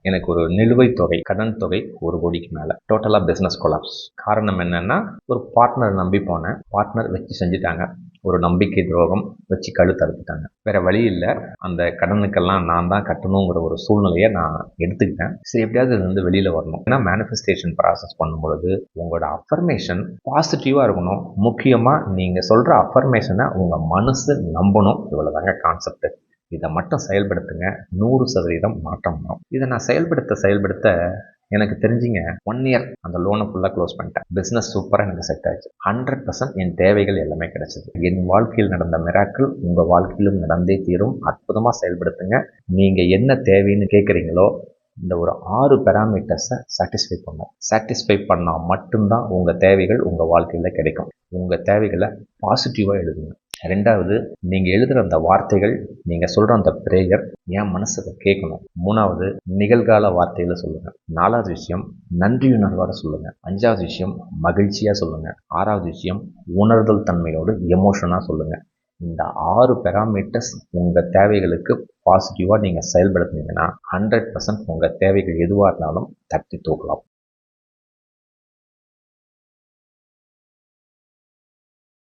எனக்கு ஒரு நிலுவைத் தொகை, கடன் தொகை 1 கோடிக்கு மேலே. டோட்டலாக பிஸ்னஸ் கொலாப்ஸ். காரணம் என்னன்னா, ஒரு பார்ட்னர் நம்பி போனேன். பார்ட்னர் வச்சு செஞ்சுட்டாங்க. ஒரு நம்பிக்கை துரோகம் வச்சு கழுத்து அறுத்துட்டாங்க. வேற வழி இல்லை. அந்த கடனுக்கெல்லாம் நான் தான் கட்டணுங்கிற ஒரு சூழ்நிலையை நான் எடுத்துக்கிட்டேன். சரி, எப்படியாவது இதுலேருந்து வெளியில் வரணும். ஏன்னா மேனிஃபெஸ்டேஷன் ப்ராசஸ் பண்ணும்பொழுது உங்களோட அஃபர்மேஷன் பாசிட்டிவாக இருக்கணும். முக்கியமாக நீங்கள் சொல்கிற அஃபர்மேஷனை உங்கள் மனசு நம்பணும். இவ்வளோதாங்க கான்செப்ட். இதை மட்டும் செயல்படுத்துங்க. 100% மாற்றம் வரும். இதை நான் செயல்படுத்த எனக்கு தெரிஞ்சுங்க 1 இயர் அந்த லோனை ஃபுல்லாக க்ளோஸ் பண்ணிட்டேன். பிஸ்னஸ் சூப்பராக எனக்கு செட் ஆச்சு. 100% என் தேவைகள் எல்லாமே கிடைச்சிது. என் வாழ்க்கையில் நடந்த மிராக்கிள் உங்கள் வாழ்க்கையிலும் நடந்தே தீரும். அற்புதமாக செயல்படுத்துங்க. நீங்கள் என்ன தேவைன்னு கேட்குறீங்களோ இந்த ஒரு 6 பேராமீட்டர்ஸை சாட்டிஸ்ஃபை பண்ணால் மட்டும்தான் உங்கள் தேவைகள் உங்கள் வாழ்க்கையில் கிடைக்கும். உங்கள் தேவைகளை பாசிட்டிவாக எழுதுங்க. 2வது, நீங்கள் எழுதுகிற அந்த வார்த்தைகள், நீங்கள் சொல்கிற அந்த ப்ரேயர் என் மனசுக்கு கேட்கணும். 3வது, நிகழ்கால வார்த்தைகளை சொல்லுங்கள். 4வது விஷயம், நன்றியுணர்வோட சொல்லுங்கள். 5வது விஷயம், மகிழ்ச்சியாக சொல்லுங்கள். 6வது விஷயம், உணர்தல் தன்மையோடு எமோஷனாக சொல்லுங்கள். இந்த 6 பேராமீட்டர்ஸ் உங்கள் தேவைகளுக்கு பாசிட்டிவாக நீங்கள் செயல்படுத்தினீங்கன்னா 100% உங்கள் தேவைகள் எதுவாக இருந்தாலும் தட்டி தூக்கலாம்.